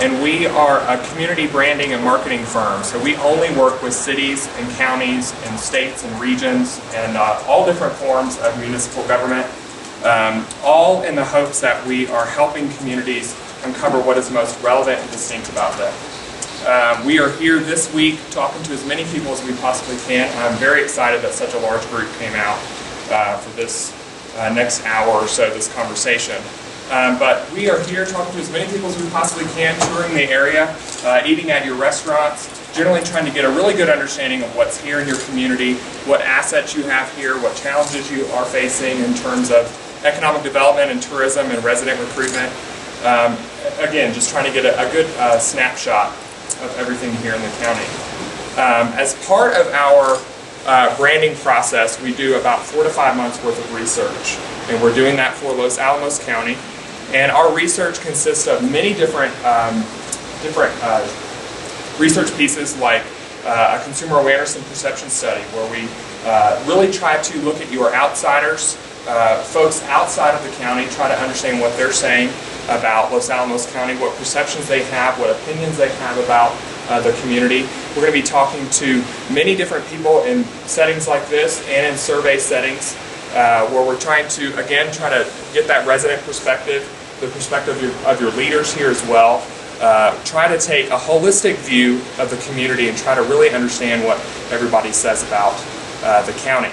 and we are a community branding and marketing firm. So we only work with cities and counties and states and regions and all different forms of municipal government, all in the hopes that we are helping communities uncover what is most relevant and distinct about them. We are here this week talking to as many people as we possibly can. I'm very excited that such a large group came out for this next hour or so, this conversation. But we are here talking to as many people as we possibly can, touring the area, eating at your restaurants, generally trying to get a really good understanding of what's here in your community, what assets you have here, what challenges you are facing in terms of economic development and tourism and resident recruitment. Again, just trying to get a good snapshot of everything here in the county. As part of our branding process, we do about 4 to 5 months worth of research, and we're doing that for Los Alamos County. And our research consists of many different research pieces, like a consumer awareness and perception study, where we really try to look at your outsiders, folks outside of the county, try to understand what they're saying about Los Alamos County, what perceptions they have, what opinions they have about the community. We're going to be talking to many different people in settings like this and in survey settings, where we're trying to, again, try to get that resident perspective, the perspective of your leaders here as well. Try to take a holistic view of the community and try to really understand what everybody says about the county.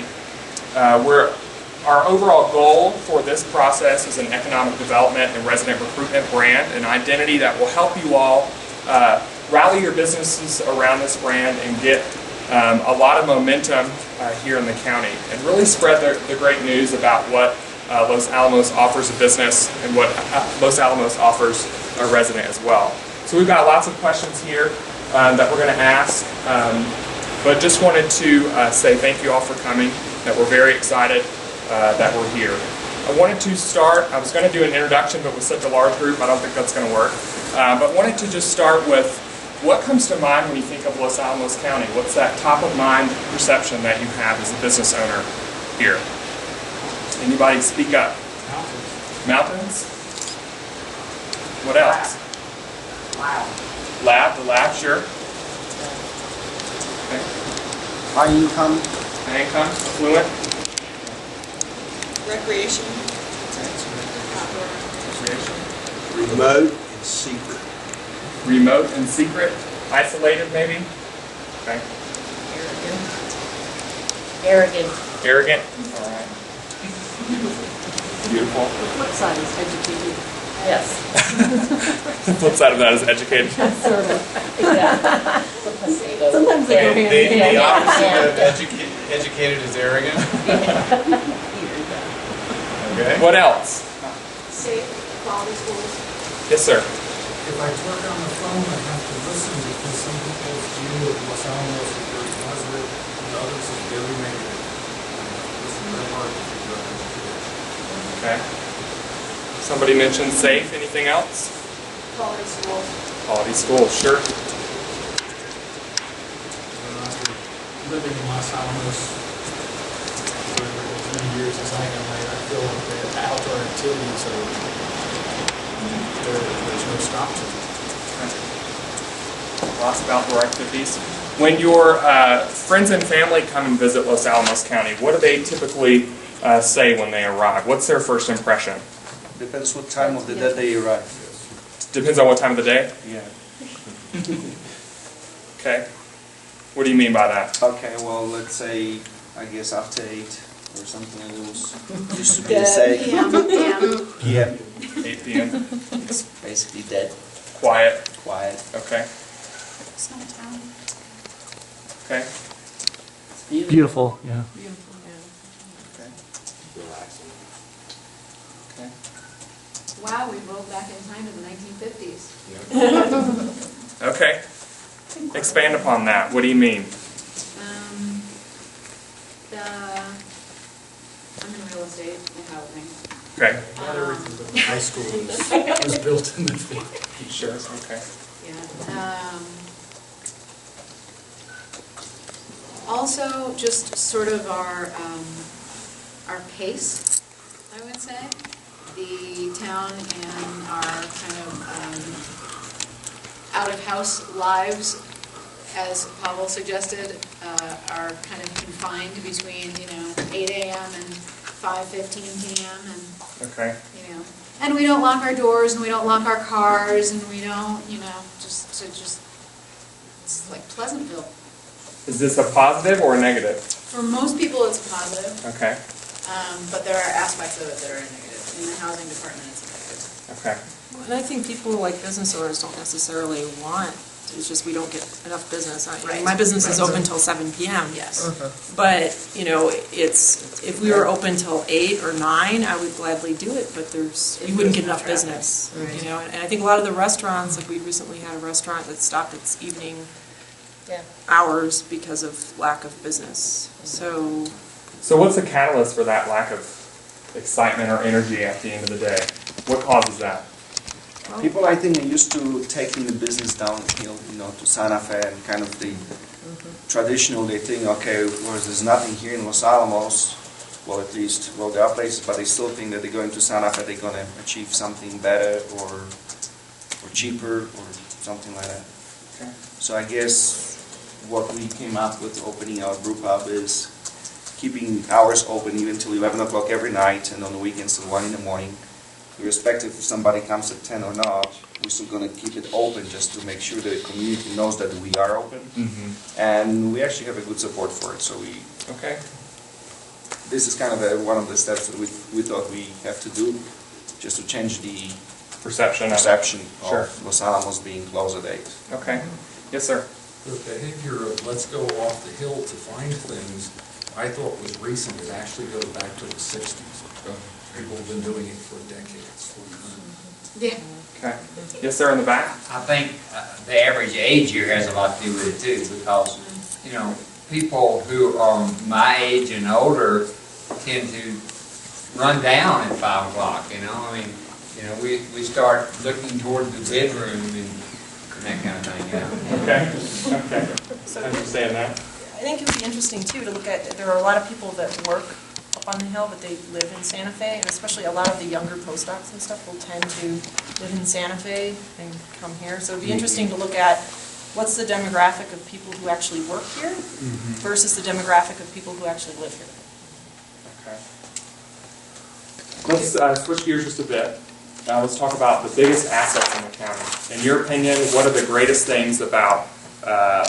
Our overall goal for this process is an economic development and resident recruitment brand, an identity that will help you all rally your businesses around this brand and get a lot of momentum here in the county, and really spread the great news about what Los Alamos offers a business and what Los Alamos offers a resident as well. So we've got lots of questions here that we're going to ask, but just wanted to say thank you all for coming, that we're very excited that we're here. I wanted to start, I was going to do an introduction, but with such a large group, I don't think that's going to work. But wanted to just start with what comes to mind when you think of Los Alamos County. What's that top of mind perception that you have as a business owner here? Anybody speak up? Mountains. Mountains? What else? Lab, the lab, sure. Okay. High income. High income, affluent. Recreation. Recreation. Remote and secret. Remote and secret. Isolated, maybe. Okay. Arrogant. Arrogant. All right. Beautiful. The flip side is educated. Yes. The flip side of that is educated. Sort of. Exactly. Sometimes they go hand in The hand. opposite of educated is arrogant. Okay. What else? Safe, quality schools. Yes, sir. If I talk on the phone, I have to listen because some people's view of Los Alamos is very positive and others is very negative. It's very hard to figure out what to do. Okay. Somebody mentioned safe. Anything else? Quality schools. Quality schools, sure. After living in Los Alamos for as many years as I am, I feel like the outdoor activities are there's no stop to it. Lots of outdoor activities. When your friends and family come and visit Los Alamos County, what do they typically say when they arrive? What's their first impression? Depends what time of the day they arrive. Depends on what time of the day? Yeah. Okay. What do you mean by that? Okay, well, let's say, I guess after 8 or something like that used to be the same. PM. PM. 8 p.m. It's basically dead. Quiet. Quiet. Okay. Small town. Okay. Beautiful, yeah. Beautiful, yeah. Okay. Okay. Wow, we rolled back in time to the 1950s. Okay. Expand upon that. What do you mean? I'm in real estate and housing. Okay. Not everything, but the high school was built in the 50s. Sure. Okay. Yeah. Also, just sort of our pace, I would say. The town and our kind of out-of-house lives, as Pavel suggested, are kind of confined between, 8 a.m. and 5:15 p.m. and, Okay. and we don't lock our doors and we don't lock our cars and we don't, just it's like Pleasantville. Is this a positive or a negative? For most people, it's positive, Okay. but there are aspects of it that are negative. In the housing department, it's negative. Okay. And I think people like business owners don't necessarily want, it's just we don't get enough business. Right. My business is open till 7 p.m. Yes. But, it's, if we were open till 8 or 9, I would gladly do it, but you wouldn't get enough business. Right. And I think a lot of the restaurants, like we recently had a restaurant that stopped its evening Yeah. hours because of lack of business. So what's the catalyst for that lack of excitement or energy at the end of the day? What causes that? People, I think, are used to taking the business downhill, to Santa Fe, and kind of the traditional, they think, okay, well, there's nothing here in Los Alamos, well, at least, there are places, but they still think that they're going to Santa Fe, they're going to achieve something better or cheaper or something like that. Okay. So I guess what we came up with opening our brew pub is keeping hours open even till 11 o'clock every night, and on the weekends till 1 in the morning. Irrespective if somebody comes at 10 or not, we're still going to keep it open just to make sure the community knows that we are open. Mm-hmm. And we actually have a good support for it. So Okay. this is kind of one of the steps that we thought we have to do, just to change the Perception. perception Sure. of Los Alamos being closed at 8. Okay. Yes, sir. The behavior of let's go off the hill to find things, I thought was recent. It actually goes back to the 60s. People have been doing it for decades. Yeah. Okay. Yes, sir, in the back? I think the average age here has a lot to do with it too, because, people who are my age and older tend to run down at 5 o'clock, we start looking toward the bedroom and that kind of thing, Okay. Okay. I understand that. I think it would be interesting too to look at, there are a lot of people that work up on the hill, but they live in Santa Fe, and especially a lot of the younger postdocs and stuff will tend to live in Santa Fe and come here. So it'd be interesting to look at what's the demographic of people who actually work here versus the demographic of people who actually live here. Okay. Let's switch gears just a bit. Let's talk about the biggest assets in the county. In your opinion, what are the greatest things about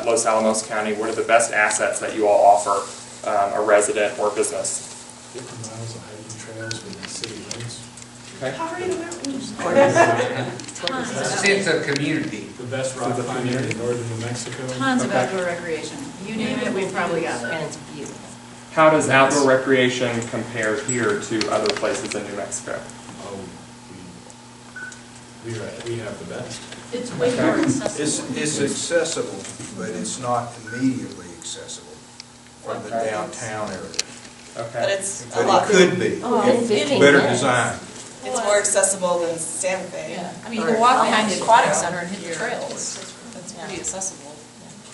Los Alamos County? What are the best assets that you all offer a resident or business? 50 miles of hiking trails within city limits. A sense of community. The best rock climbing in northern New Mexico. Tons of outdoor recreation. You name it, we've probably got it. And it's beautiful. How does outdoor recreation compare here to other places in New Mexico? Oh, we have the best. It's way more accessible. It's accessible, but it's not immediately accessible from the downtown area. But Okay. it's a But lot. it could be, better design. It's more accessible than Santa Fe. Yeah, I mean, you can walk behind the aquatic center and hit the trails. That's pretty accessible.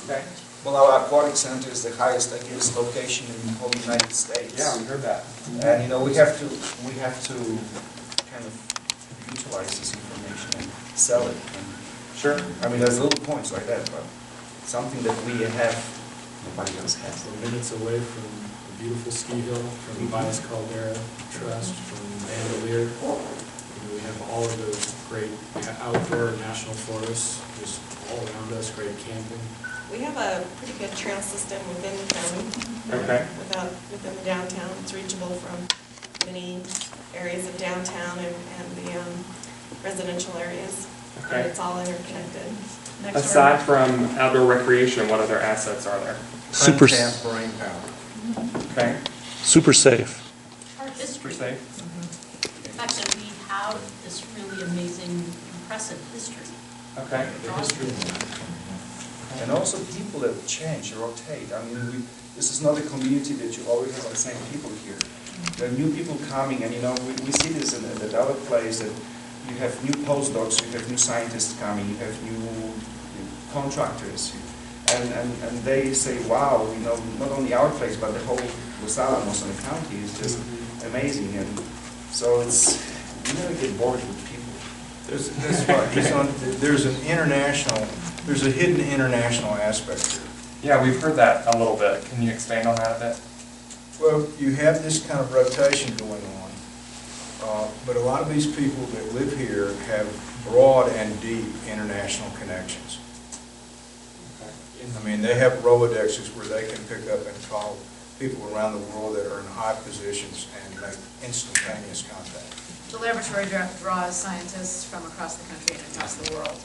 Okay. Well, our aquatic center is the highest, I guess, location in the whole United States. Yeah, we heard that. And we have to kind of utilize this information and sell it. Sure. I mean, there's little points like that, but something that we have, nobody else has. We're minutes away from the beautiful ski hill, from Bias Caldera Trust, from Bandelier. We have all of those great outdoor national forests just all around us, great camping. We have a pretty good trail system within the county. Okay. Within the downtown. It's reachable from many areas of downtown and the residential areas. Okay. And it's all interconnected. Aside from outdoor recreation, what other assets are there? Super, Untapped brain power. Okay. super safe. Our Super history, safe. the fact that we have this really amazing, impressive history. Okay. The history of And also people that change, rotate. I mean, this is not a community that you always have the same people here. There are new people coming, and we see this in the other place, that you have new postdocs, you have new scientists coming, you have new contractors. And they say, wow, not only our place, but the whole Los Alamos and the county is just amazing. And so you never get bored with people. That's right. There's an international There's a hidden international aspect here. Yeah, we've heard that a little bit. Can you expand on that a bit? Well, you have this kind of rotation going on, but a lot of these people that live here have broad and deep international connections. I mean, they have Rolodexes where they can pick up and call people around the world that are in high positions and make instantaneous contact. The laboratory draws scientists from across the country and across the world.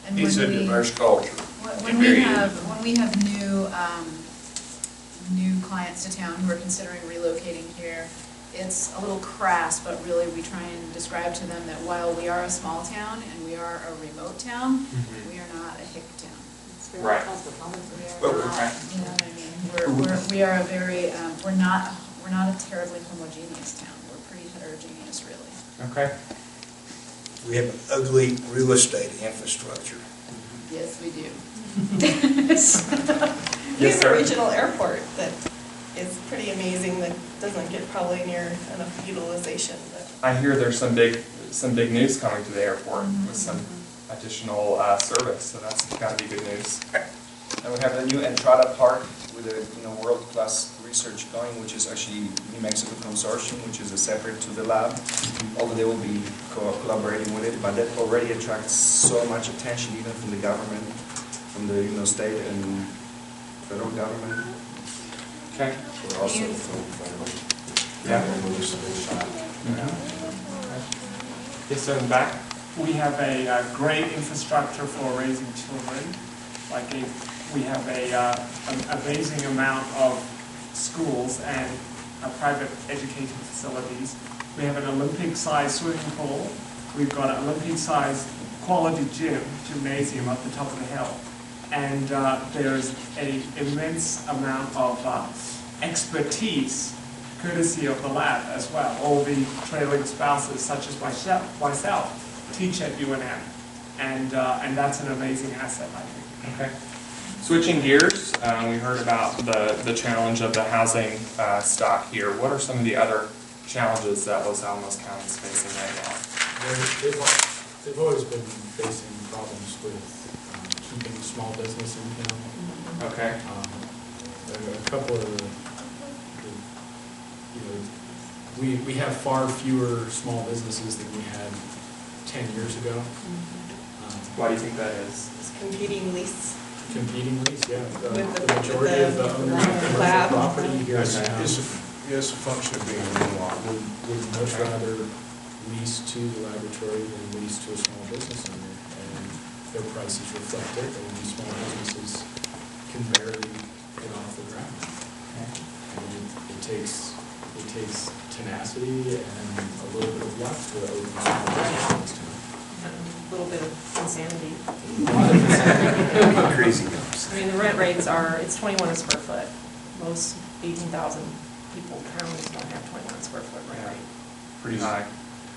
And It's a when we- diverse culture. When we have new clients to town who are considering relocating here, it's a little crass, but really we try and describe to them that while we are a small town and we are a remote town, we are not a hick town. Right. We are not, you know what I mean? We are a very, we're not a terribly homogeneous town. We're pretty heterogeneous, really. Okay. We have an ugly real estate infrastructure. Yes, we do. We Yes, have sir. a regional airport that is pretty amazing, that doesn't get probably near enough utilization, but I hear there's some big news coming to the airport with some additional service, so that's got to be good news. And we have the new Entrada Park with a world-class research going, which is actually New Mexico Consortium, which is a separate to the lab, although they will be collaborating with it. But that already attracts so much attention, even from the government, from the state and federal government. Okay. We're also federal. Yeah. Yes, sir, in the back. We have a great infrastructure for raising children. We have an amazing amount of schools and private education facilities. We have an Olympic-sized swimming pool. We've got an Olympic-sized quality gymnasium up the top of the hill. And there's an immense amount of expertise courtesy of the lab as well. All the trailing spouses, such as myself teach at UNM, and that's an amazing asset, I think. Okay. Switching gears, we heard about the challenge of the housing stock here. What are some of the other challenges that Los Alamos County is facing right now? They've always been facing problems with keeping small business in town. Okay. A couple of we have far fewer small businesses than we had 10 years ago. Why do you think that is? it's competing lease. Competing lease, yeah. With The majority of the owners of commercial lab. property here in It's town a function of being landlocked. would much rather lease to the laboratory than lease to a small business owner. And their prices reflect it, and these small businesses can barely get off the ground. And it takes tenacity and a little bit of luck to open small businesses. A little bit of insanity. Crazy. I mean, the rent rates are, it's 21 a square foot. Most 18,000 people towns don't have 21 square foot rent rate. Pretty high.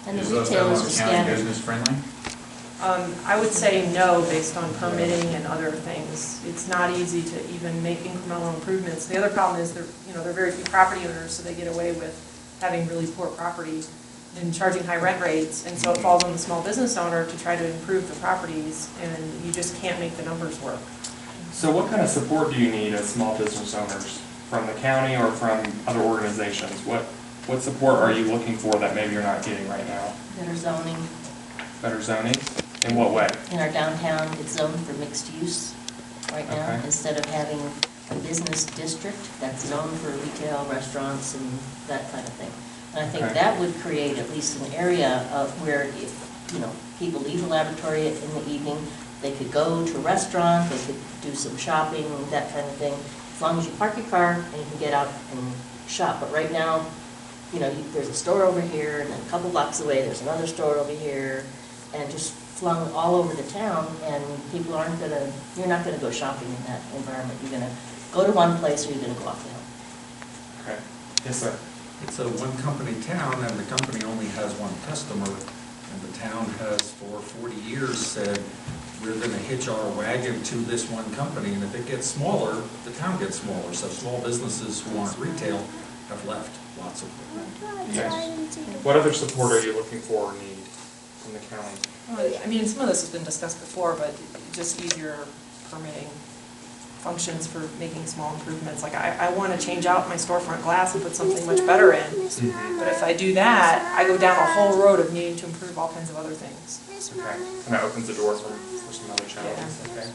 And the retailers are scattered. business friendly? I would say no, based on permitting and other things. It's not easy to even make incremental improvements. The other problem is there are very few property owners, so they get away with having really poor property and charging high rent rates, and so it falls on the small business owner to try to improve the properties, and you just can't make the numbers work. So what kind of support do you need as small business owners? From the county or from other organizations? What support are you looking for that maybe you're not getting right now? That are zoning. Better zoning? In what way? In our downtown, it's zoned for mixed use right now, Okay. instead of having a business district that's zoned for retail, restaurants, and that kind of thing. And I think Okay. that would create at least an area of where if, people leave the laboratory in the evening, they could go to a restaurant, they could do some shopping, that kind of thing, as long as you park your car and you can get out and shop. But right now, there's a store over here, and then a couple blocks away, there's another store over here, and just flung all over the town, and people you're not gonna go shopping in that environment. You're gonna go to one place or you're gonna go off the hill. Okay. Yes, sir. It's a one-company town, and the company only has one customer, and the town has for 40 years said, we're going to hitch our wagon to this one company, and if it gets smaller, the town gets smaller. So small businesses who aren't retail have left lots of them. Yes. What other support are you looking for or need from the county? Well, I mean, some of this has been discussed before, but just easier permitting functions for making small improvements. Like, I want to change out my storefront glass and put something much better in. But if I do that, I go down a whole road of needing to improve all kinds of other things. Okay, and that opens the door for some other challenges, okay.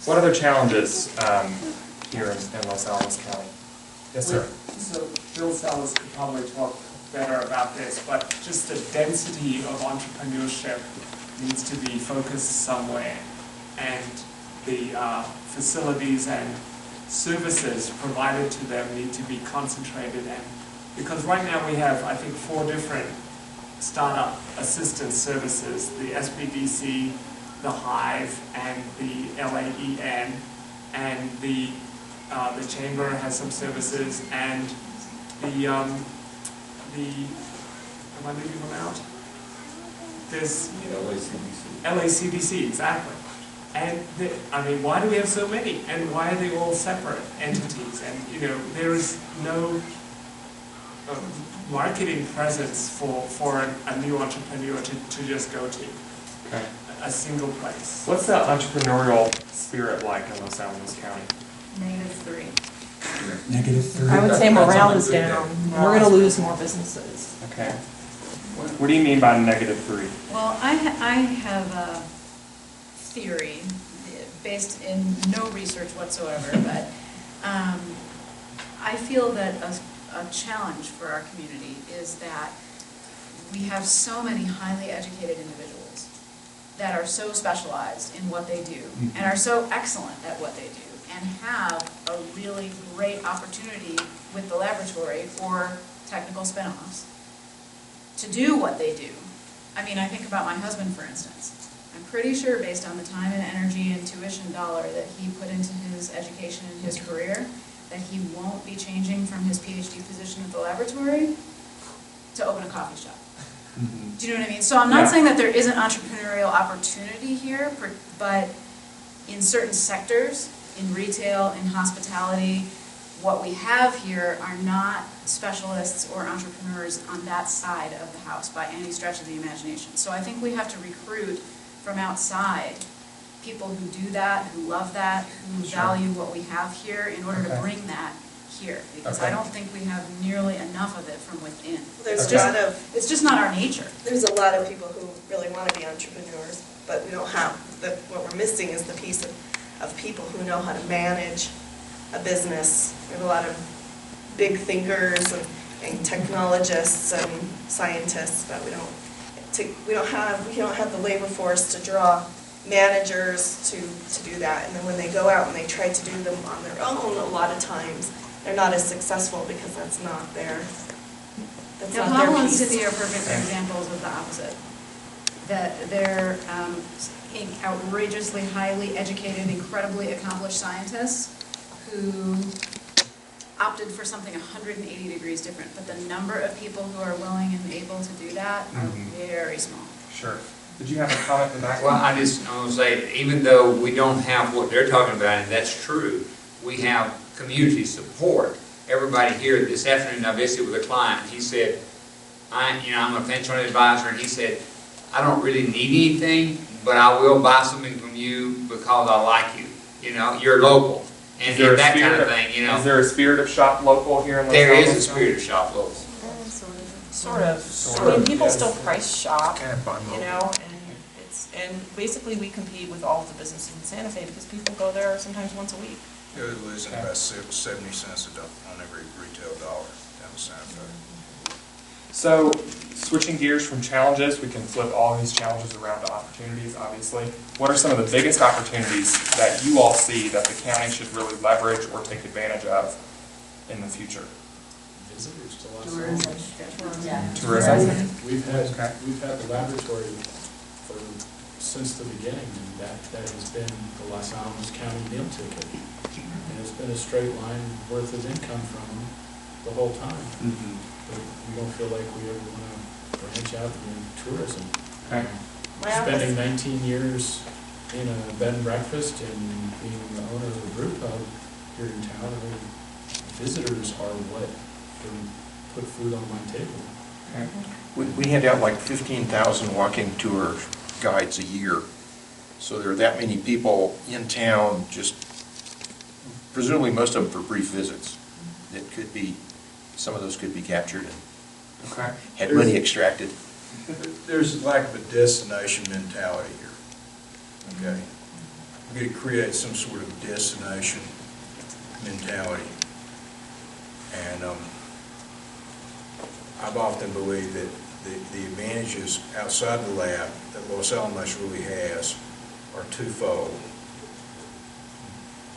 What other challenges here in Los Alamos County? Yes, sir. So Bill Salas could probably talk better about this, but just the density of entrepreneurship needs to be focused somewhere, and the facilities and services provided to them need to be concentrated. And because right now we have, I think, 4 different startup assistance services: the SBDC, the Hive, and the LAEN, and the chamber has some services, and the am I leaving one out? There's LACDC, exactly. And I mean, why do we have so many? And why are they all separate entities? And there is no marketing presence for a new entrepreneur to just go to. Okay. A single place. What's the entrepreneurial spirit like in Los Alamos County? -3. -3. I would say morale is down. We're going to lose more businesses. Okay. What do you mean by -3? Well, I have a theory based in no research whatsoever, but I feel that a challenge for our community is that we have so many highly educated individuals that are so specialized in what they do and are so excellent at what they do and have a really great opportunity with the laboratory or technical spin-offs to do what they do. I mean, I think about my husband, for instance. I'm pretty sure, based on the time and energy and tuition dollar that he put into his education and his career, that he won't be changing from his PhD position at the laboratory to open a coffee shop. Do you know what I mean? So I'm not saying that there isn't entrepreneurial opportunity here, but in certain sectors, in retail, in hospitality, what we have here are not specialists or entrepreneurs on that side of the house by any stretch of the imagination. So I think we have to recruit from outside people who do that, who love that, who value what we have here in order to bring that here. Because I don't think we have nearly enough of it from within. There's It's just not our nature. There's a lot of people who really want to be entrepreneurs, but we don't have, what we're missing is the piece of people who know how to manage a business. We have a lot of big thinkers and technologists and scientists, but we don't have the labor force to draw managers to do that. And then when they go out and they try to do them on their own, a lot of times they're not as successful because that's not their Pablo and piece. Cynthia are perfect examples of the opposite. That they're outrageously highly educated, incredibly accomplished scientists who opted for something 180 degrees different. But the number of people who are willing and able to do that are very small. Sure. Did you have a comment in that? Well, I want to say, even though we don't have what they're talking about, and that's true, we have community support. Everybody here this afternoon, I visited with a client. He said, I'm a financial advisor, and he said, I don't really need anything, but I will buy something from you because I like you. You're local. And that kind of thing, Is there a spirit of shop local here in Los There Alamos? is a spirit of shop local. Sort of. I mean, people still price shop, and basically we compete with all of the businesses in Santa Fe because people go there sometimes once a week. You're losing about 70 cents on every retail dollar down in Santa Fe. So, switching gears from challenges, we can flip all these challenges around to opportunities, obviously. What are some of the biggest opportunities that you all see that the county should really leverage or take advantage of in the future? Visitors to Los Alamos. Tourism? We've had the laboratory since the beginning, and that has been the Los Alamos County meal ticket. And it's been a straight line worth of income from them the whole time. But we don't feel like we ever want to branch out in tourism. Okay. Spending 19 years in a bed and breakfast and being the owner of a brew pub here in town, I mean, visitors are what put food on my table. Okay. We hand out like 15,000 walking tour guides a year, So there are that many people in town, just presumably most of them for brief visits. That could be, some of those could be captured and Okay. had money extracted. There's a lack of a destination mentality here, okay? We're going to create some sort of destination mentality. And I've often believed that the advantages outside the lab that Los Alamos really has are twofold.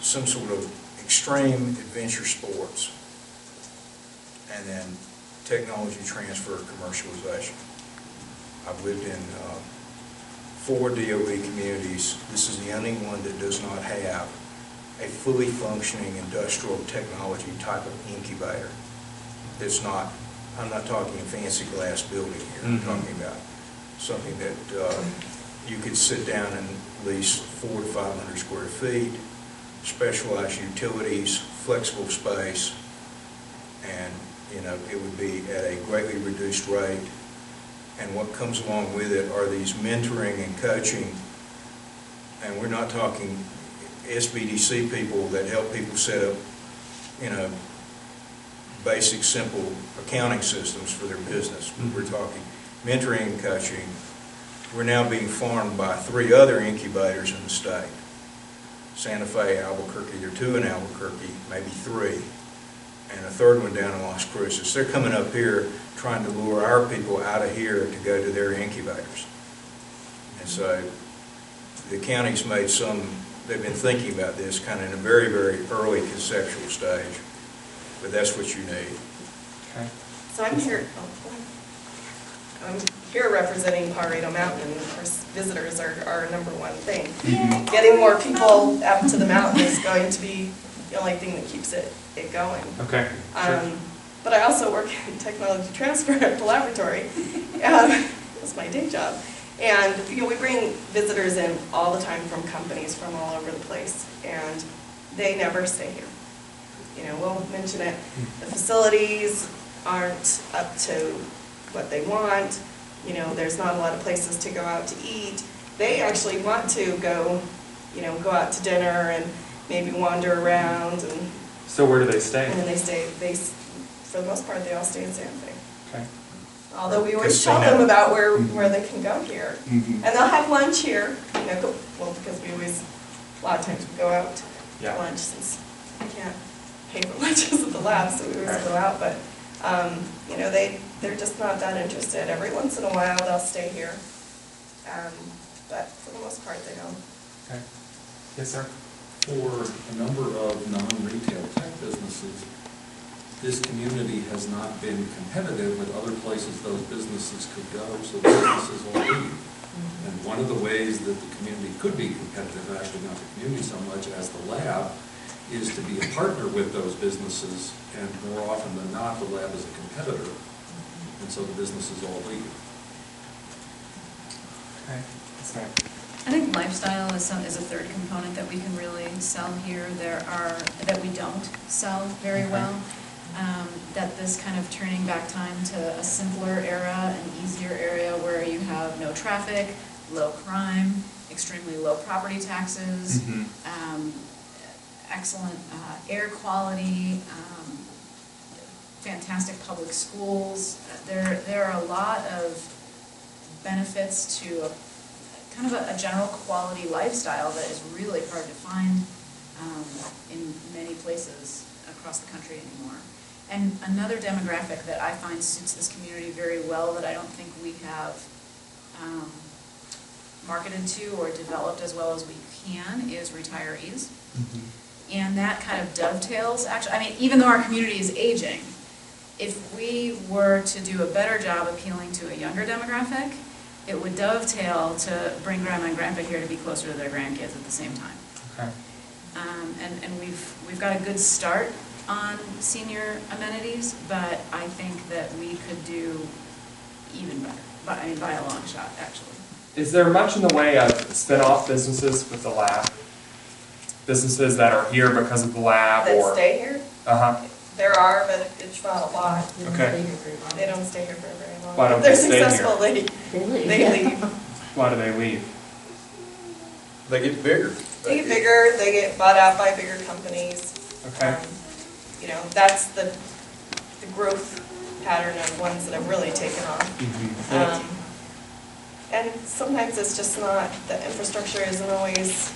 Some sort of extreme adventure sports, and then technology transfer, commercialization. I've lived in 4 DOE communities. This is the only one that does not have a fully functioning industrial technology type of incubator. It's not, I'm not talking a fancy glass building here. I'm talking about something that you could sit down and lease 400 to 500 square feet, specialized utilities, flexible space, and it would be at a greatly reduced rate. And what comes along with it are these mentoring and coaching, and we're not talking SBDC people that help people set up, basic, simple accounting systems for their business. We're talking mentoring and coaching. We're now being farmed by 3 other incubators in the state. Santa Fe, Albuquerque, there are 2 in Albuquerque, maybe 3, and a 3rd one down in Las Cruces. They're coming up here trying to lure our people out of here to go to their incubators. And so the county's made they've been thinking about this kind of in a very, very early conceptual stage, but that's what you need. Okay. So I'm here representing Pajarito Mountain, and of course visitors are our #1 thing. Getting more people out to the mountain is going to be the only thing that keeps it going. Okay. Sure. But I also work in technology transfer at the laboratory. That's my day job. And we bring visitors in all the time from companies from all over the place, and they never stay here. We'll mention it. The facilities aren't up to what they want. There's not a lot of places to go out to eat. They actually want to go out to dinner and maybe wander around. And So where do they stay? And then for the most part, they all stay in Santa Fe. Okay. Although we always tell them about where they can go here. And they'll have lunch here, because we always, a lot of times we go out to lunch since we can't pay for lunches at the lab, so we always go out. But, they're just not that interested. Every once in a while, they'll stay here. But for the most part, they don't. Okay. Yes, sir? For a number of non-retail tech businesses, this community has not been competitive with other places those businesses could go, so businesses will leave. And one of the ways that the community could be competitive, actually not the community so much as the lab, is to be a partner with those businesses, and more often than not, the lab is a competitor, and so the businesses all leave. Okay. That's right. I think lifestyle is a 3rd component that we can really sell here. That we don't sell very well. That this kind of turning back time to a simpler era, an easier area where you have no traffic, low crime, extremely low property taxes, excellent air quality, fantastic public schools. There are a lot of benefits to kind of a general quality lifestyle that is really hard to find in many places across the country anymore. And another demographic that I find suits this community very well that I don't think we have marketed to or developed as well as we can is retirees. And that kind of dovetails, actually, even though our community is aging, if we were to do a better job appealing to a younger demographic, it would dovetail to bring grandma and grandpa here to be closer to their grandkids at the same time. Okay. And we've got a good start on senior amenities, but I think that we could do even better, by a long shot, actually. Is there much in the way of spin-off businesses with the lab? Businesses that are here because of the lab That stay here? Uh-huh. There are, but it's not a lot. Okay. They don't stay here for very long. Why don't They're they stay successful, here? they leave. Why do they leave? They get bigger. They get bigger, they get bought out by bigger companies. Okay. You know, that's the growth pattern of ones that have really taken off. And sometimes it's just not, the infrastructure isn't always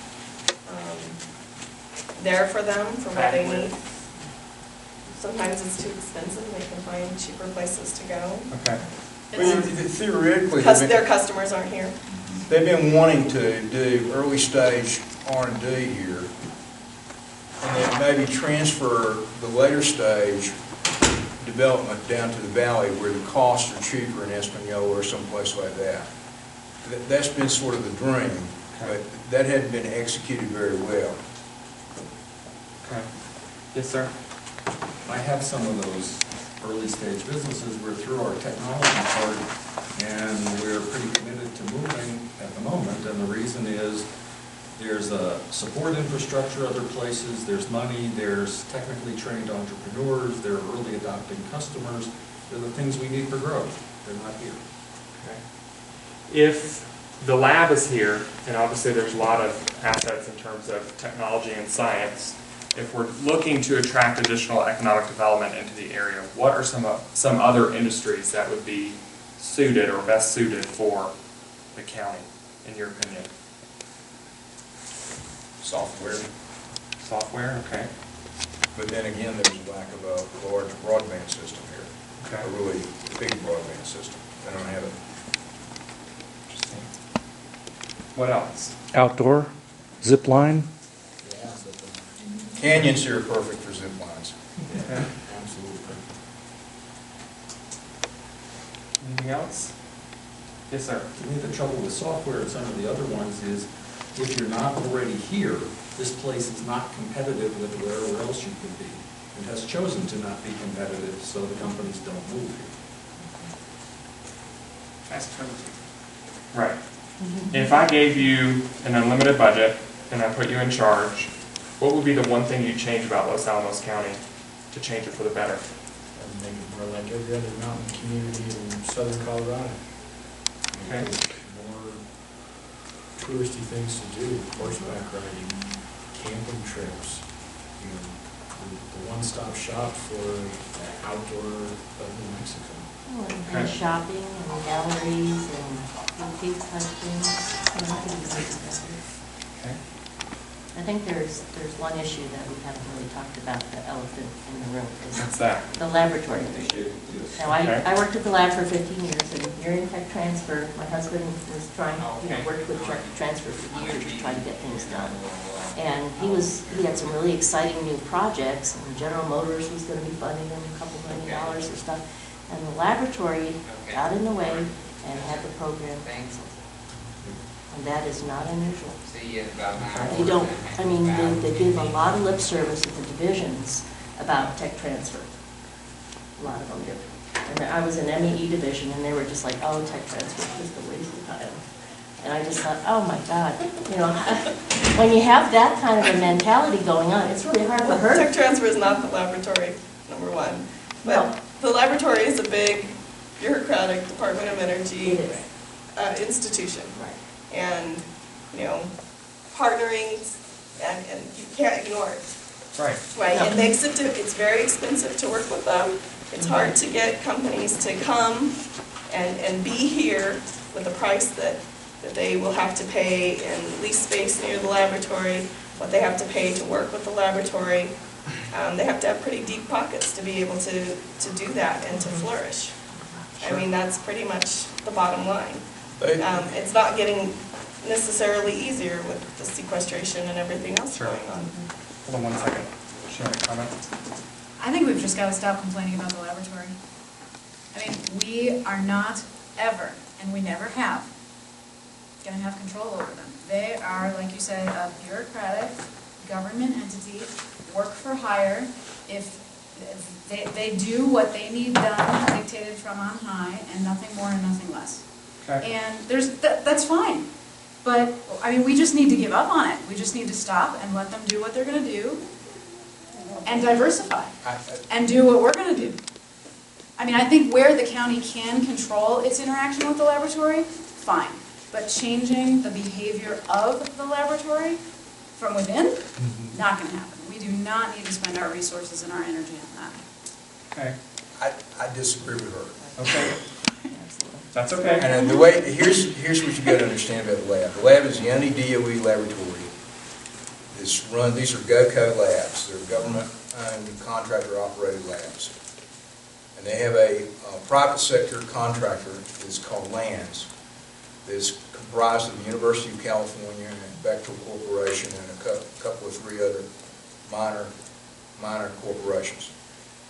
there for them, for what they need. Sometimes it's too expensive, they can find cheaper places to go. Okay. Well, theoretically, Because their customers aren't here. they've been wanting to do early stage R&D here, and then maybe transfer the later stage development down to the valley where the costs are cheaper in Espanola or someplace like that. That's been sort of the dream, but that hadn't been executed very well. Okay. Yes, sir. I have some of those early stage businesses. We're through our technology part, and we're pretty committed to moving at the moment, and the reason is there's a support infrastructure other places, there's money, there's technically trained entrepreneurs, there are early adopting customers. They're the things we need for growth. They're not here. Okay. If the lab is here, and obviously there's a lot of assets in terms of technology and science, if we're looking to attract additional economic development into the area, what are some other industries that would be suited or best suited for the county, in your opinion? Software. Software, okay. But then again, there's a lack of a large broadband system here. Okay. A really big broadband system. They don't have it. Interesting. What else? Outdoor, zip line. Canyons here are perfect for zip lines. Okay. Absolutely. Anything else? Yes, sir. To me, the trouble with software and some of the other ones is if you're not already here, this place is not competitive with wherever else you could be. It has chosen to not be competitive, so the companies don't move here. That's true. Right. If I gave you an unlimited budget and I put you in charge, what would be the one thing you'd change about Los Alamos County to change it for the better? And make it more like every other mountain community in southern Colorado. Okay. More touristy things to do, horseback riding, camping trips, you know, the one-stop shop for outdoor New Mexico. And shopping and galleries and boutique type things. Okay. I think there's one issue that we haven't really talked about, the elephant in the room. Is What's that? the laboratory. Now, Okay. I worked at the lab for 15 years, and during tech transfer, my husband was trying, worked with tech transfer for years to try to get things done. And he had some really exciting new projects, and General Motors was going to be funding him $2 million or stuff. And the laboratory got in the way and had the program canceled. And that is not unusual. They don't, I mean, they give a lot of lip service at the divisions about tech transfer. A lot of them do. And I was in MEE division, and they were just like, oh, tech transfer is just a waste of time. And I just thought, oh my God, you know, when you have that kind of a mentality going on, it's really hard to hurt. Tech transfer is not the laboratory, number one. But the laboratory is a big bureaucratic Department of Energy institution. Right. And, you know, partnering, and you can't ignore it. Right. Right, Yeah. it makes it, it's very expensive to work with them. It's hard to get companies to come and be here with the price that they will have to pay in lease space near the laboratory, what they have to pay to work with the laboratory. They have to have pretty deep pockets to be able to do that and to flourish. I mean, that's pretty much the bottom line. It's not getting necessarily easier with the sequestration and everything else going on. Hold on one second. Sharon, a comment? I think we've just got to stop complaining about the laboratory. I mean, we are not ever, and we never have, going to have control over them. They are, like you said, a bureaucratic government entity, work for hire. If they do what they need done, dictated from on high, and nothing more and nothing less. Okay. And that's fine. But, I mean, we just need to give up on it. We just need to stop and let them do what they're going to do and diversify and do what we're going to do. I mean, I think where the county can control its interaction with the laboratory, fine. But changing the behavior of the laboratory from within, not gonna happen. We do not need to spend our resources and our energy on that. Okay. I disagree with her. Okay. That's okay. And the way, here's what you got to understand about the lab. The lab is the only DOE laboratory that's run, these are GOCO labs. They're government-owned, contractor-operated labs. And they have a private sector contractor that's called LANS, that's comprised of the University of California and Bechtel Corporation and a couple of three other minor corporations.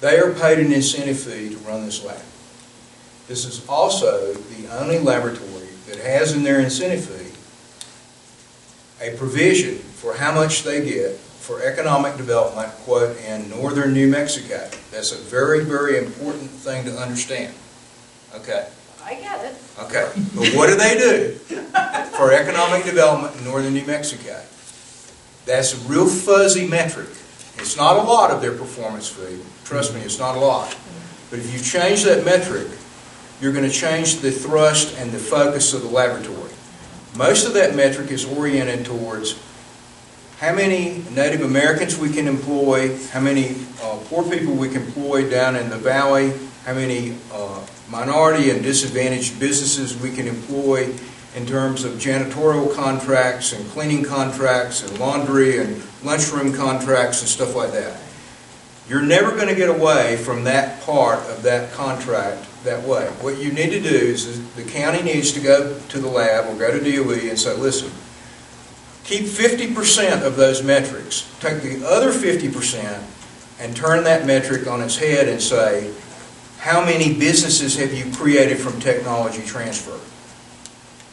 They are paid an incentive fee to run this lab. This is also the only laboratory that has in their incentive fee a provision for how much they get for economic development, quote, in northern New Mexico. That's a very, very important thing to understand. Okay. I get it. Okay. But what do they do for economic development in northern New Mexico? That's a real fuzzy metric. It's not a lot of their performance fee. Trust me, it's not a lot. But if you change that metric, you're going to change the thrust and the focus of the laboratory. Most of that metric is oriented towards how many Native Americans we can employ, how many poor people we can employ down in the valley, how many minority and disadvantaged businesses we can employ in terms of janitorial contracts and cleaning contracts and laundry and lunchroom contracts and stuff like that. You're never going to get away from that part of that contract that way. What you need to do is the county needs to go to the lab or go to DOE and say, listen, keep 50% of those metrics. Take the other 50% and turn that metric on its head and say, how many businesses have you created from technology transfer?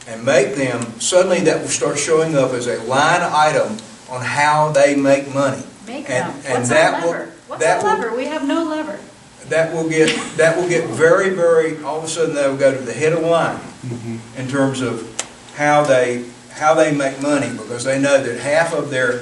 And make them, suddenly that will start showing up as a line item on how they make money. Make them. And What's that our lever? will, What's that our will, lever? We have no lever. that will get very, very, all of a sudden they will go to the head of the line in terms of how they make money, because they know that half of their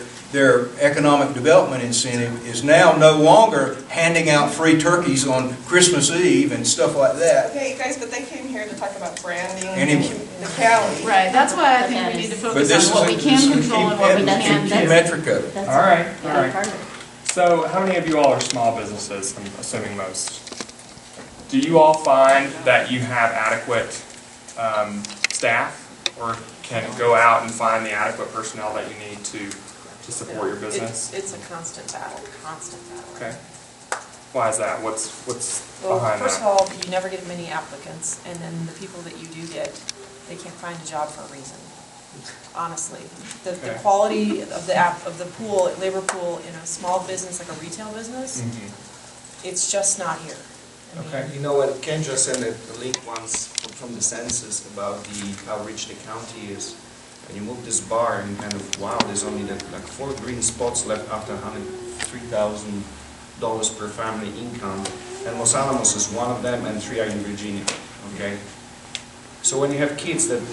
economic development incentive is now no longer handing out free turkeys on Christmas Eve and stuff like that. Okay, guys, but they came here to talk about branding Anyway. the county. Right, that's why I think we need to focus on what we can control and what we can't. Key metric of it. That's All right, a all big part right. of it. So how many of you all are small businesses, I'm assuming most? Do you all find that you have adequate staff, or can go out and find the adequate personnel that you need to support your business? It's a constant battle. Okay. Why is that? What's Well, behind first that? of all, you never get many applicants, and then the people that you do get, they can't find a job for a reason. Honestly, the Okay. quality of the pool, labor pool in a small business like a retail business, it's just not here. I mean, Okay. You know what, Ken just sent a link once from the census about how rich the county is. And you move this bar and kind of, wow, there's only like 4 green spots left after $103,000 per family income. And Los Alamos is one of them, and 3 are in Virginia, okay? So when you have kids that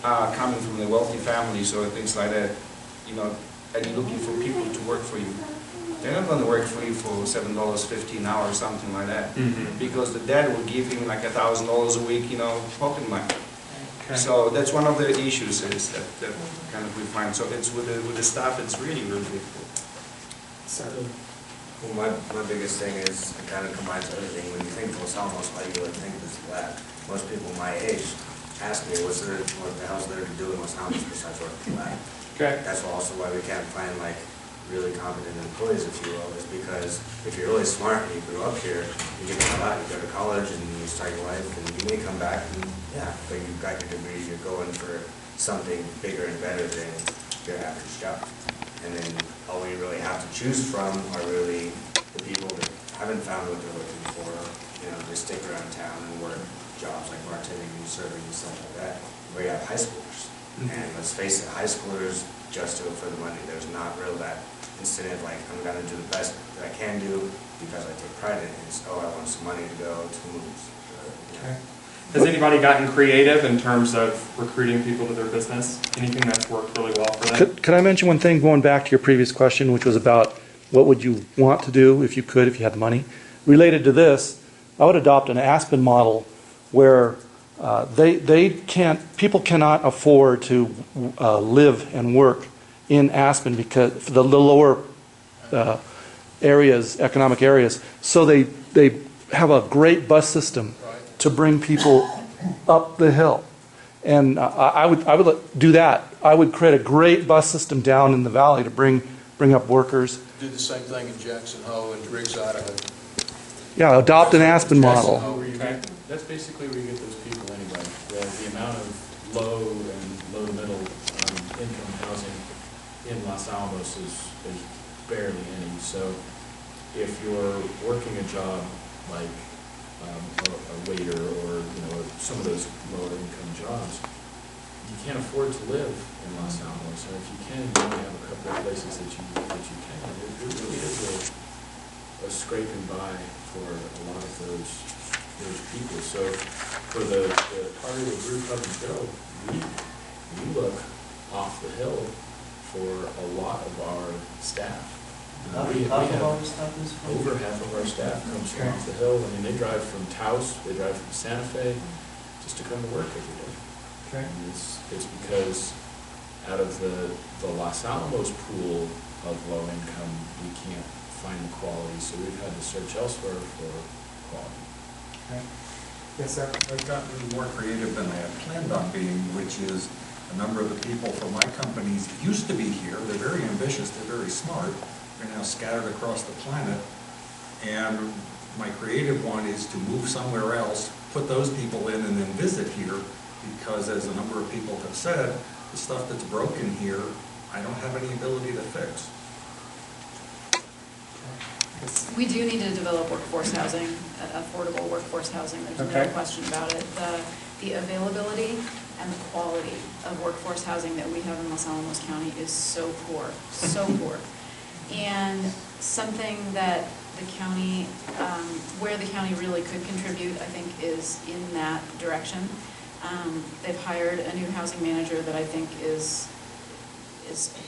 are coming from the wealthy families or things like that, you know, and you're looking for people to work for you, they're not going to work for you for $7.50 an hour or something like that, because the dad will give him like $1,000 a week, you know, pocket money. Okay. So that's one of the issues is that kind of we find. So it's with the staff, it's really, really difficult. Well, my biggest thing is, it kind of combines everything. When you think of Los Alamos, why do you really think of this lab? Most people my age ask me, what the hell's there to do in Los Alamos besides work at the lab? Okay. That's also why we can't find like really competent employees, if you will, is because if you're really smart and you grew up here, you get a lot, you go to college and you start your life, and you may come back and yeah, but you've got your degree, you're going for something bigger and better than your average job. And then all we really have to choose from are really the people that haven't found what they're looking for, you know, they stick around town and work jobs like bartending and serving and stuff like that, where you have high schoolers. And let's face it, high schoolers just do it for the money. There's not real that incentive like, I'm going to do the best that I can do because I take pride in it. It's, oh, I want some money to go to the movies. Okay. Has anybody gotten creative in terms of recruiting people to their business? Anything that's worked really well for them? Could I mention one thing, going back to your previous question, which was about what would you want to do if you had the money? Related to this, I would adopt an Aspen model where People cannot afford to live and work in Aspen because for the lower areas, economic areas. So they have a great bus system to bring people up the hill. And I would do that. I would create a great bus system down in the valley to bring up workers. Do the same thing in Jackson Hole and Driggs, Idaho. Yeah, adopt an Aspen model. That's basically where you get those people anyway. The amount of low and low to middle income housing in Los Alamos is barely any. So if you're working a job like a waiter or some of those lower income jobs, you can't afford to live in Los Alamos. And if you can, you only have a couple of places that you can. It really is a scraping by for a lot of those people. So for the part of the group Hub and Go, we look off the hill for a lot of our staff. We have over half of our staff comes from off the hill. I mean, they drive from Taos, they drive from Santa Fe, just to come to work every day. Okay. And it's because out of the Los Alamos pool of low income, we can't find the quality, so we've had to search elsewhere for quality. Okay. Yes, sir. I've gotten more creative than I had planned on being, which is a number of the people from my companies used to be here. They're very ambitious, they're very smart. They're now scattered across the planet. And my creative one is to move somewhere else, put those people in, and then visit here, because as a number of people have said, the stuff that's broken here, I don't have any ability to fix. We do need to develop workforce housing, affordable workforce housing, there's no question about it. The availability and the quality of workforce housing that we have in Los Alamos County is so poor, so poor. And something that the county, where the county really could contribute, I think, is in that direction. They've hired a new housing manager that I think is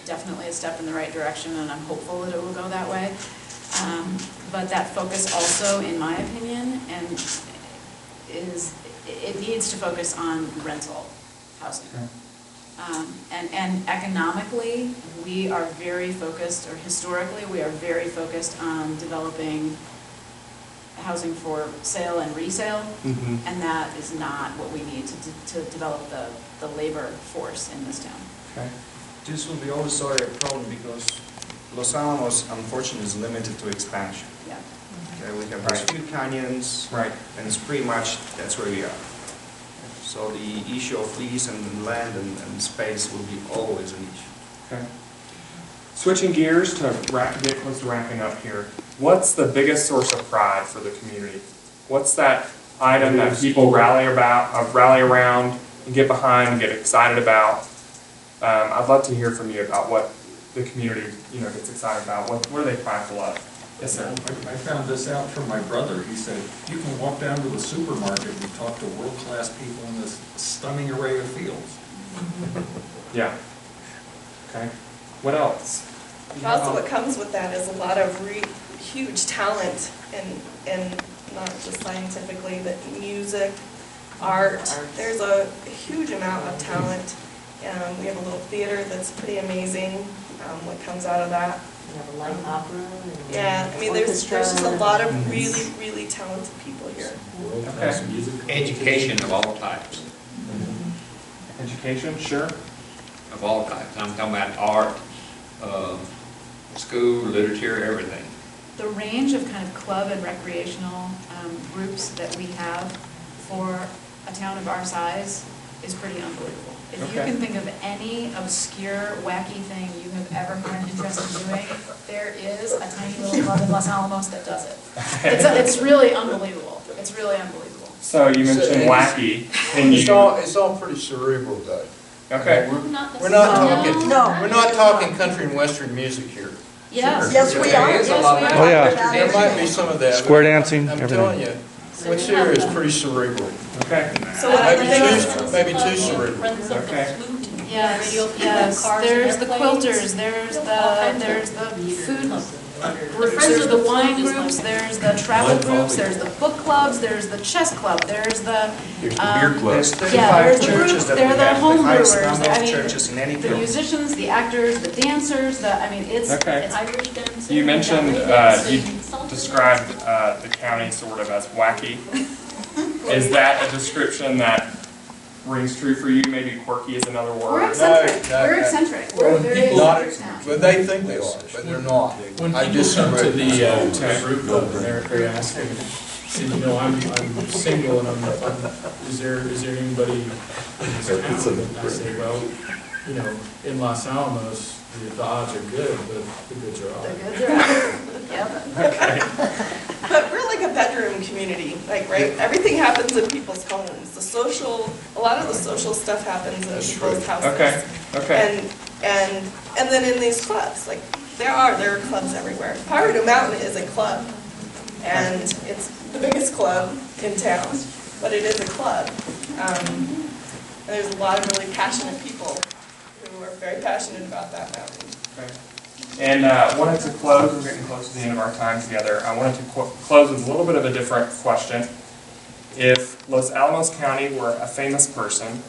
definitely a step in the right direction, and I'm hopeful that it will go that way. But that focus also, in my opinion, it needs to focus on rental housing. And economically, we are very focused, or historically, we are very focused on developing housing for sale and resale, and that is not what we need to develop the labor force in this town. Okay. This will be also a problem because Los Alamos, unfortunately, is limited to expansion. Yeah. Okay, we have those few canyons, and it's pretty much, that's where we are. So the issue of lease and land and space will be always an issue. Okay. Switching gears to get close to wrapping up here, what's the biggest source of pride for the community? What's that item that people rally around, and get behind, and get excited about? I'd love to hear from you about what the community, gets excited about. What are they prideful of? Yes, sir. I found this out from my brother. He said, you can walk down to the supermarket and talk to world-class people in this stunning array of fields. Yeah. Okay. What else? Also, what comes with that is a lot of huge talent, and not just scientifically, but music, art. There's a huge amount of talent. We have a little theater that's pretty amazing, what comes out of that. We have a light opera. Yeah, I mean, there's just a lot of really, really talented people here. World-class music. Education of all types. Education, sure. Of all types. I'm talking about art, school, literature, everything. The range of kind of club and recreational groups that we have for a town of our size is pretty unbelievable. If you can think of any obscure, wacky thing you have ever had an interest in doing, there is a tiny little club in Los Alamos that does it. It's really unbelievable. It's really unbelievable. So you mentioned wacky. It's all pretty cerebral, though. Okay. We're not talking country and western music here. Yes. Yes, we are. Yes, we are. Oh, yeah. There might be some of that. Square dancing, I'm everything. telling you, what's here is pretty cerebral. Okay. So what Maybe too cerebral. Friends of the Okay. Flute and Yes, radio people, yes, cars, there's the airplanes. quilters, there's the food groups, Friends there's of the the wine Flute is groups, one. there's the travel groups, there's the book clubs, there's the chess club, there's the, There's the beer club. There's yeah, 35 there's the churches groups, that we there are the have, home the highest brewers, number I of mean, churches in any the field. musicians, the actors, the dancers, it's, Okay. it's Irish dancing. You mentioned, ballet you dancing, salsa described the county sort of as wacky. Is that a description that rings true for you? Maybe quirky is another we're word? eccentric, No, we're no. eccentric, we're a very Not, eccentric town. but they think they are, but they're not. When I people come to disagree. the group home and they're asking, say, I'm single and is there anybody in this town? And I say, well, in Los Alamos, the odds are good, but the goods are off. The goods are out, yep. But we're like a bedroom community, like, right? Everything happens in people's homes. A lot of the social stuff happens in That's people's right. houses. Okay. And then in these clubs, like, there are clubs everywhere. Poverty Mountain is a club, and it's the biggest club in town, but it is a club. And there's a lot of really passionate people who are very passionate about that mountain. Okay. And wanted to close, we're getting close to the end of our time together. I wanted to close with a little bit of a different question. If Los Alamos County were a famous person,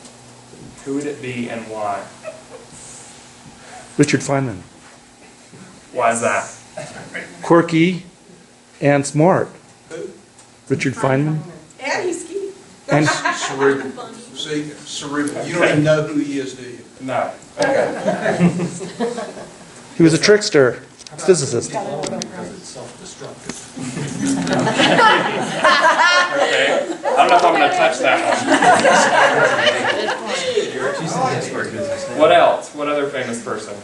who would it be and why? Richard Feynman. Why is that? Quirky and smart. Richard Feynman. And he's ski. And Cerebral. See, cerebral. You don't even know who he is, do you? No. Okay. he was a trickster, physicist. Because it's self-destructive. Okay. I don't know if I'm going to touch that one. What else? What other famous person?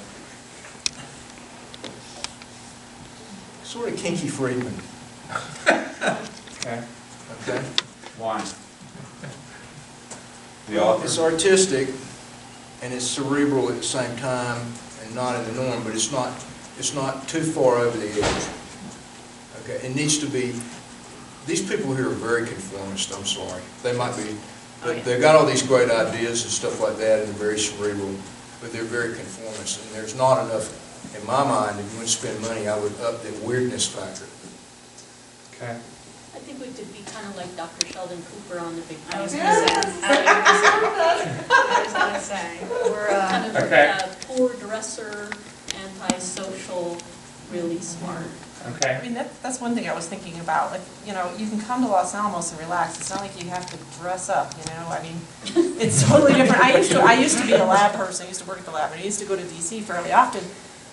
Sort of Kinky Friedman. Okay. Okay. Why? It's artistic and it's cerebral at the same time and not in the norm, but it's not too far over the edge. Okay, it needs to be. These people here are very conformist. I'm sorry, they might be, but they've got all these great ideas and stuff like that, and they're very cerebral, but they're very conformist. And there's not enough, in my mind. If you want to spend money, I would up the weirdness factor. Okay. I think we could be kind of like Dr. Sheldon Cooper on the Big I was Bang. gonna say, we're, Kind of Okay. a poor dresser, antisocial, really smart. Okay. I mean, that's one thing I was thinking about, like, you can come to Los Alamos and relax, it's not like you have to dress up, I mean, it's totally different. I used to be a lab person, I used to work at the lab, and I used to go to DC fairly often,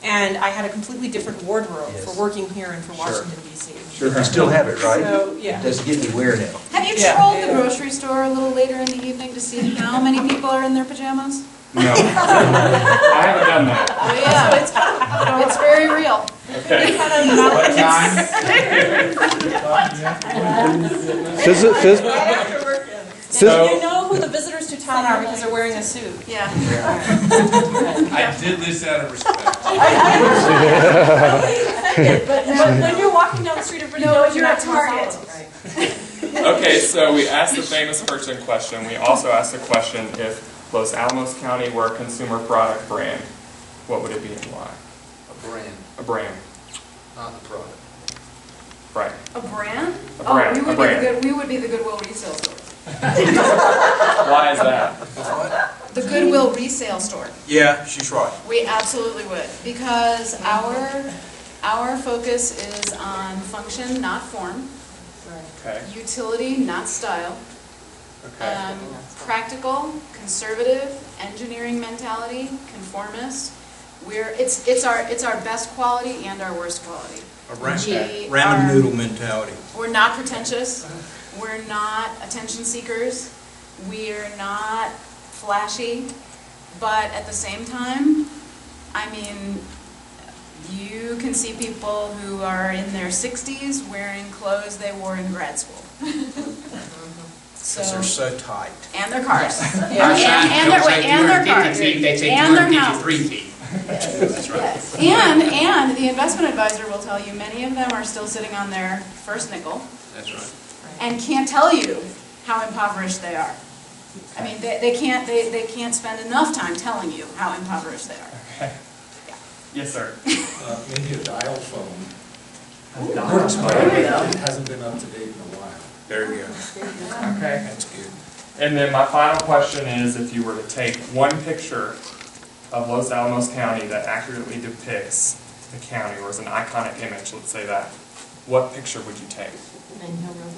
and I had a completely different wardrobe for working here and for Washington DC. Sure, you still have it, right? So, yeah. It doesn't get any wear now. have you Yeah. trolled the grocery store a little later in the evening to see how many people are in their pajamas? No. I haven't done that. Oh, yeah, it's very real. Okay. What time? So- You know who the visitors to town are because they're wearing a suit. Yeah. I did this out of respect. But when you're walking down the street, everybody knows you're not Target. Okay, so we asked the famous person question. We also asked the question, if Los Alamos County were a consumer product brand, what would it be and why? A brand, A brand. not the product. Right. A brand? A brand, Oh, a brand. we would be the Goodwill resale store. Why is that? What? The Goodwill resale store. Yeah, she's right. We absolutely would, because our focus is on function, not form, Okay. utility, not style, Okay. practical, conservative, engineering mentality, conformist. It's our best quality and our worst quality. A We random are- noodle mentality. We're not pretentious. We're not attention seekers. We're not flashy. But at the same time, I mean, you can see people who are in their 60s wearing clothes they wore in grad school. Because they're so tight. And their cars. Our sign And don't say their 250 cars. feet, they say And their 253 houses. feet. That's right. Yes. And the investment advisor will tell you many of them are still sitting on their first nickel That's right. and can't tell you how impoverished they are. I mean, they can't spend enough time telling you how impoverished they are. Okay. Yes, sir. Maybe a dial phone. Works, but It hasn't been up to date in a while. There you go. Okay. That's good. And then my final question is, if you were to take one picture of Los Alamos County that accurately depicts the county, or is an iconic image, let's say that, what picture would you take? Main Hill Road.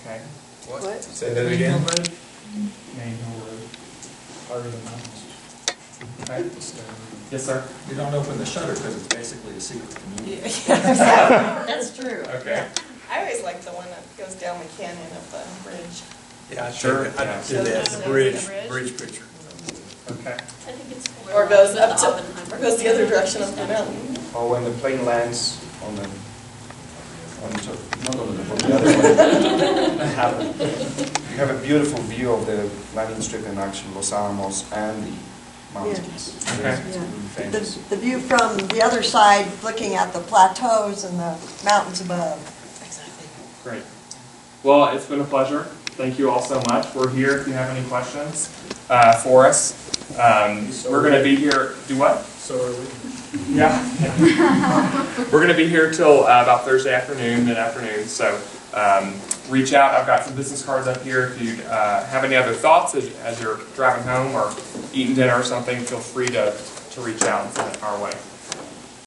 Okay. What? Say that again? Main Hill Road. Part of the mountains. Okay. Yes, sir. You don't open the shutter because it's basically a secret community. That's true. Okay. I always like the one that goes down the canyon of the bridge. Yeah, I Sure, did that, yeah. the bridge picture. Okay. I think it's cool. Or goes up to, or goes the other direction up the mountain. Or when the plane lands on the, not on the other one. You have a beautiful view of the landing strip in actually Los Alamos and the mountains. Okay. It's really famous. The view from the other side, looking at the plateaus and the mountains above. Exactly. Great. Well, it's been a pleasure. Thank you all so much. We're here if you have any questions for us. We're going to be here. Do what? So are we. Yeah. We're going to be here till about Thursday afternoon, mid-afternoon. So reach out. I've got some business cards up here. If you have any other thoughts as you're driving home or eating dinner or something, feel free to reach out and send it our way.